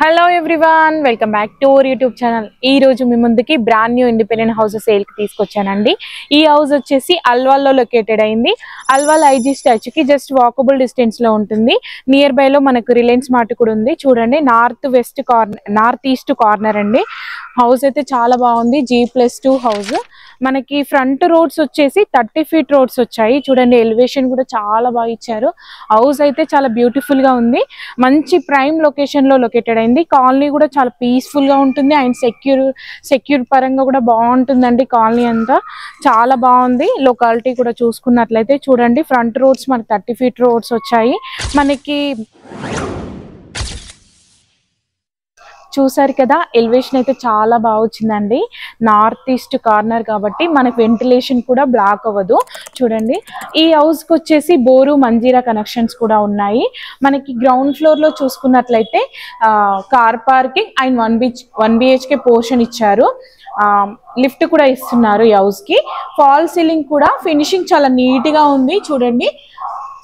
Hello everyone, welcome back to our YouTube channel. ఈ రోజు మీ ముందుకి brand new independent house sale కి తీసుకొచ్చానండి. ఈ హౌస్ వచ్చేసి అల్వాల్లో లొకేటెడ్ అయింది. అల్వాల్ ఐజీ స్టాచ్యూకి జస్ట్ వాకబుల్ డిస్టెన్స్ లో ఉంటుంది. నియర్ బై లో మనకు రిలయన్స్ మార్ట్ కూడా ఉంది. చూడండి, నార్త్ ఈస్ట్ కార్నర్ అండి. హౌస్ అయితే చాలా బాగుంది. G+2 house. మనకి ఫ్రంట్ రోడ్స్ వచ్చేసి 30 feet రోడ్స్ వచ్చాయి. చూడండి, ఎలివేషన్ కూడా చాలా బాగా ఇచ్చారు. హౌస్ అయితే చాలా బ్యూటిఫుల్ గా ఉంది. మంచి ప్రైమ్ లొకేషన్ లో లొకేటెడ్ అయింది. కాలనీ కూడా చాలా పీస్ఫుల్ గా ఉంటుంది అండ్ సెక్యూర్ పరంగా కూడా బాగుంటుందండి. కాలనీ అంతా చాలా బాగుంది. లొకాలిటీ కూడా చూసుకున్నట్లయితే చూడండి, ఫ్రంట్ రోడ్స్ మనకి 30 feet రోడ్స్ వచ్చాయి. మనకి చూసారు కదా, ఎలివేషన్ అయితే చాలా బాగా వచ్చిందండి. నార్త్ ఈస్ట్ కార్నర్ కాబట్టి మనకు వెంటిలేషన్ కూడా బ్లాక్ అవ్వదు. చూడండి, ఈ హౌస్కి వచ్చేసి బోరు మంజీరా కనెక్షన్స్ కూడా ఉన్నాయి. మనకి గ్రౌండ్ ఫ్లోర్ లో చూసుకున్నట్లయితే car parking and 1 BHK portion ఇచ్చారు. లిఫ్ట్ కూడా ఇస్తున్నారు. ఈ హౌస్ కి ఫాల్ సీలింగ్ కూడా ఫినిషింగ్ చాలా నీట్ గా ఉంది. చూడండి,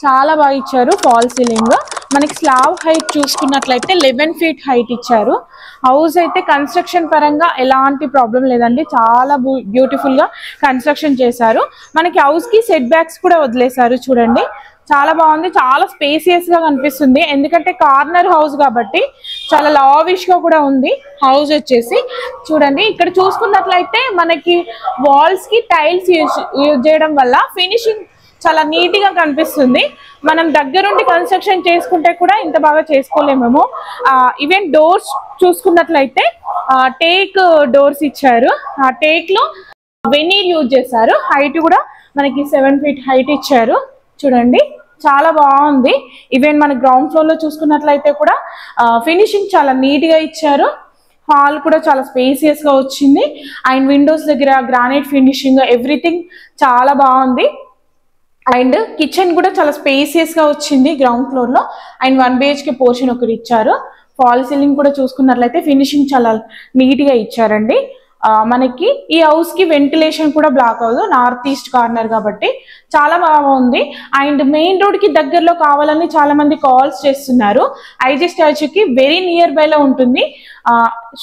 చాలా బాగా ఇచ్చారు. ఫాల్ సీలింగ్ మనకి స్లాబ్ హైట్ చూసుకున్నట్లయితే 11 feet హైట్ ఇచ్చారు. హౌస్ అయితే కన్స్ట్రక్షన్ పరంగా ఎలాంటి ప్రాబ్లం లేదండి. చాలా బ్యూటిఫుల్ గా కన్స్ట్రక్షన్ చేశారు. మనకి హౌస్ కి సెట్ బ్యాక్స్ కూడా వదిలేశారు. చూడండి, చాలా బాగుంది. చాలా స్పేసియస్ గా కనిపిస్తుంది. ఎందుకంటే కార్నర్ హౌస్ కాబట్టి చాలా లావిష్ గా కూడా ఉంది హౌస్ వచ్చేసి. చూడండి, ఇక్కడ చూసుకున్నట్లయితే మనకి వాల్స్ కి టైల్స్ యూజ్ చేయడం వల్ల ఫినిషింగ్ చాలా నీట్ గా కనిపిస్తుంది. మనం దగ్గరుండి కన్స్ట్రక్షన్ చేసుకుంటే కూడా ఇంత బాగా చేసుకోలేమేమో. ఈవెన్ డోర్స్ చూసుకున్నట్లయితే టేక్ డోర్స్ ఇచ్చారు. ఆ టేక్ లో వెనీర్ యూజ్ చేశారు. హైట్ కూడా మనకి 7 feet హైట్ ఇచ్చారు. చూడండి, చాలా బాగుంది. ఈవెన్ మన గ్రౌండ్ ఫ్లోర్ లో చూసుకున్నట్లయితే కూడా ఫినిషింగ్ చాలా నీట్ గా ఇచ్చారు. హాల్ కూడా చాలా స్పేసియస్ గా వచ్చింది. అండ్ విండోస్ దగ్గర గ్రానైట్ ఫినిషింగ్ ఎవ్రీథింగ్ చాలా బాగుంది. అండ్ కిచెన్ కూడా చాలా స్పేసియస్ గా వచ్చింది గ్రౌండ్ ఫ్లోర్ లో. అండ్ 1 BHK పోర్షన్ ఒకటి ఇచ్చారు. ఫాల్ సీలింగ్ కూడా చూసుకున్నట్లయితే ఫినిషింగ్ చాలా నీట్ గా ఇచ్చారండి. మనకి ఈ హౌస్ కి వెంటిలేషన్ కూడా బ్లాక్ అవ్వదు. నార్త్ ఈస్ట్ కార్నర్ కాబట్టి చాలా బాగుంది. అండ్ మెయిన్ రోడ్ కి దగ్గరలో కావాలని చాలా మంది కాల్స్ చేస్తున్నారు. ఐజీ స్టాచ్యూకి వెరీ నియర్ బై లో ఉంటుంది.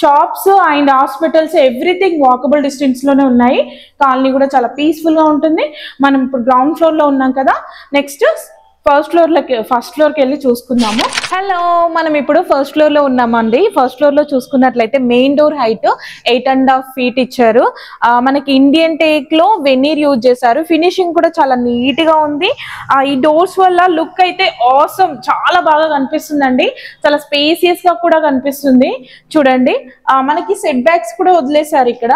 Shops and hospitals everything walkable distance లోనే ఉన్నాయి. కాలనీ కూడా చాలా పీస్ఫుల్ గా ఉంటుంది. మనం ఇప్పుడు గ్రౌండ్ ఫ్లోర్ లో ఉన్నాం కదా, నెక్స్ట్ ఫస్ట్ ఫ్లోర్ కి వెళ్ళి చూసుకుందాము. హలో, మనం ఇప్పుడు ఫస్ట్ ఫ్లోర్ లో ఉన్నామండి. ఫస్ట్ ఫ్లోర్ లో చూసుకున్నట్లయితే మెయిన్ డోర్ హైట్ 8.5 feet ఇచ్చారు. మనకి ఇండియన్ టేక్ లో వెనీర్ యూజ్ చేశారు. ఫినిషింగ్ కూడా చాలా నీట్ గా ఉంది. ఈ డోర్స్ వల్ల లుక్ అయితే ఆసమ్, చాలా బాగా కనిపిస్తుందండి. చాలా స్పేసియస్ గా కూడా కనిపిస్తుంది. చూడండి, మనకి సెట్ బ్యాక్స్ కూడా వదిలేశారు ఇక్కడ.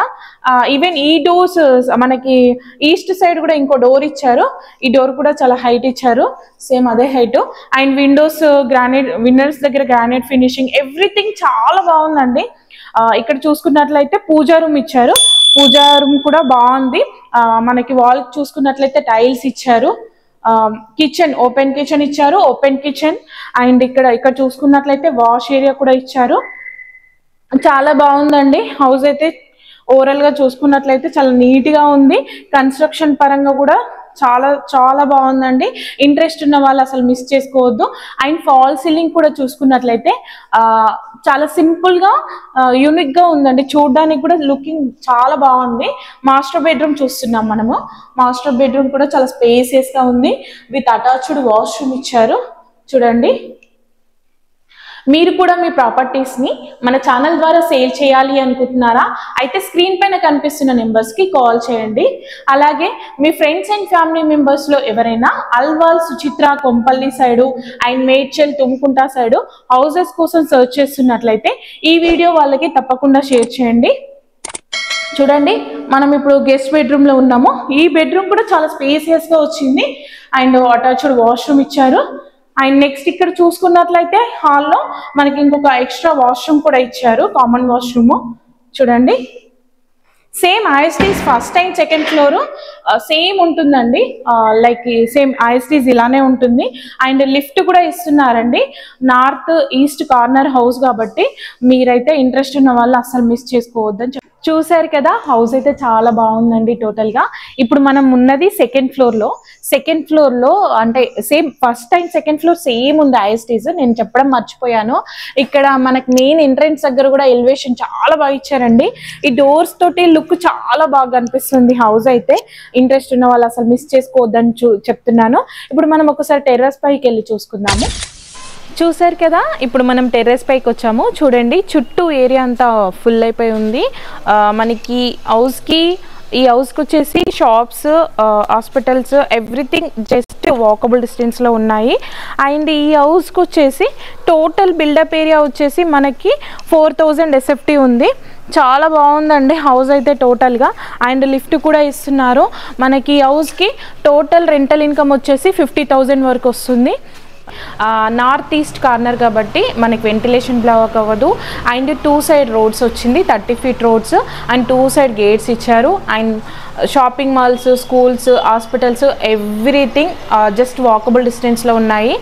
ఈవెన్ ఈ డోర్స్ మనకి ఈస్ట్ సైడ్ కూడా ఇంకో డోర్ ఇచ్చారు. ఈ డోర్ కూడా చాలా హైట్ ఇచ్చారు, సేమ్ అదే హైట్. అండ్ విండోస్ దగ్గర గ్రానైట్ ఫినిషింగ్ ఎవ్రీథింగ్ చాలా బాగుందండి. ఇక్కడ చూసుకున్నట్లయితే పూజా రూమ్ ఇచ్చారు. పూజా రూమ్ కూడా బాగుంది. మనకి వాల్ చూసుకున్నట్లయితే టైల్స్ ఇచ్చారు. కిచెన్ ఓపెన్ కిచెన్ ఇచ్చారు. ఓపెన్ కిచెన్ అండ్ ఇక్కడ చూసుకున్నట్లయితే వాష్ ఏరియా కూడా ఇచ్చారు. చాలా బాగుందండి. హౌస్ అయితే ఓవరాల్ గా చూసుకున్నట్లయితే చాలా నీట్ గా ఉంది. కన్స్ట్రక్షన్ పరంగా కూడా చాలా చాలా బాగుందండి. ఇంట్రెస్ట్ ఉన్న వాళ్ళు అసలు మిస్ చేసుకోవద్దు. అండ్ ఫాల్ సీలింగ్ కూడా చూసుకున్నట్లయితే చాలా సింపుల్ గా యూనిక్ గా ఉందండి. చూడడానికి కూడా లుకింగ్ చాలా బాగుంది. మాస్టర్ బెడ్రూమ్ చూస్తున్నాం మనము. మాస్టర్ బెడ్రూమ్ కూడా చాలా స్పేసియస్ గా ఉంది. విత్ అటాచ్డ్ వాష్రూమ్ ఇచ్చారు. చూడండి, మీరు కూడా మీ ప్రాపర్టీస్ ని మన ఛానల్ ద్వారా సేల్ చేయాలి అనుకుంటున్నారా? అయితే స్క్రీన్ పైన కనిపిస్తున్న నెంబర్స్ కి కాల్ చేయండి. అలాగే మీ ఫ్రెండ్స్ అండ్ ఫ్యామిలీ మెంబర్స్ లో ఎవరైనా Alwal, Suchitra, Kompally side and Medchal, Tumkunta side houses కోసం సర్చ్ చేస్తున్నట్లయితే ఈ వీడియో వాళ్ళకి తప్పకుండా షేర్ చేయండి. చూడండి, మనం ఇప్పుడు గెస్ట్ బెడ్రూమ్ లో ఉన్నాము. ఈ బెడ్రూమ్ కూడా చాలా స్పేసియస్ గా వచ్చింది. అండ్ అటాచ్డ్ వాష్రూమ్ ఇచ్చారు. అండ్ నెక్స్ట్ ఇక్కడ చూసుకున్నట్లయితే హాల్లో మనకి ఇంకొక ఎక్స్ట్రా వాష్రూమ్ కూడా ఇచ్చారు, కామన్ వాష్రూమ్. చూడండి, సేమ్ ఐఎస్టీస్ first and second floor same ఉంటుందండి. లైక్ సేమ్ ఐఎస్టీస్ ఇలానే ఉంటుంది. అండ్ లిఫ్ట్ కూడా ఇస్తున్నారండి. నార్త్ ఈస్ట్ కార్నర్ హౌస్ కాబట్టి మీరైతే ఇంట్రెస్ట్ ఉన్న వాళ్ళు అసలు మిస్ చేసుకోవద్దని చూసారు కదా, హౌస్ అయితే చాలా బాగుందండి టోటల్గా. ఇప్పుడు మనం ఉన్నది సెకండ్ ఫ్లోర్లో అంటే same first and second floor same ఉంది ఐఎస్టీస్. నేను చెప్పడం మర్చిపోయాను, ఇక్కడ మనకి మెయిన్ ఎంట్రెన్స్ దగ్గర కూడా ఎలివేషన్ చాలా బాగా ఇచ్చారండి. ఈ డోర్స్ తోటి లుక్ చాలా బాగా అనిపిస్తుంది హౌస్ అయితే. ఇంట్రెస్ట్ ఉన్న వాళ్ళు అసలు మిస్ చేసుకోవద్దని చెప్తున్నాను. ఇప్పుడు మనం ఒకసారి టెర్రస్ పైకి వెళ్ళి చూసుకుందాము. చూసారు కదా, ఇప్పుడు మనం టెర్రస్ పైకి వచ్చాము. చూడండి, చుట్టూ ఏరియా అంతా ఫుల్ అయిపోయి ఉంది. మనకి ఈ హౌస్కి వచ్చేసి shops, hospitals, everything just walkable డిస్టెన్స్లో ఉన్నాయి. అండ్ ఈ హౌస్కి వచ్చేసి టోటల్ బిల్డప్ ఏరియా వచ్చేసి మనకి 4000 SFT ఉంది. చాలా బాగుందండి హౌస్ అయితే టోటల్గా. అండ్ లిఫ్ట్ కూడా ఇస్తున్నారు. మనకి ఈ హౌస్కి టోటల్ రెంటల్ ఇన్కమ్ వచ్చేసి 50,000 వరకు వస్తుంది. నార్త్ ఈస్ట్ కార్నర్ కాబట్టి మనకి వెంటిలేషన్ బ్లాక్ అవ్వదు. అండ్ 2 సైడ్ రోడ్స్ వచ్చింది, 30 feet roads. And 2 side gates ఇచ్చారు. And shopping malls, schools, hospitals, everything just walkable డిస్టెన్స్లో ఉన్నాయి.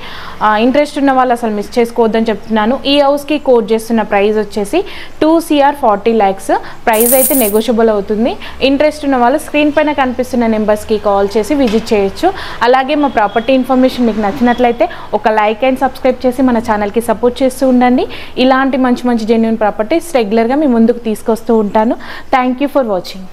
ఇంట్రెస్ట్ ఉన్న వాళ్ళు అసలు మిస్ చేసుకోవద్దని చెప్తున్నాను. ఈ హౌస్కి కోట్ చేస్తున్న ప్రైస్ వచ్చేసి 2 CR 40 lakhs. ప్రైస్ అయితే నెగోషియబుల్ అవుతుంది. ఇంట్రెస్ట్ ఉన్న వాళ్ళు స్క్రీన్ పైన కనిపిస్తున్న నెంబర్స్కి కాల్ చేసి విజిట్ చేయొచ్చు. అలాగే మా ప్రాపర్టీ ఇన్ఫర్మేషన్ మీకు నచ్చినట్లయితే ఒక లైక్ అండ్ సబ్స్క్రైబ్ చేసి మన ఛానల్కి సపోర్ట్ చేస్తూ ఉండండి. ఇలాంటి మంచి జెన్యూన్ ప్రాపర్టీస్ రెగ్యులర్గా మీ ముందుకు తీసుకొస్తూ ఉంటాను. Thank you for watching.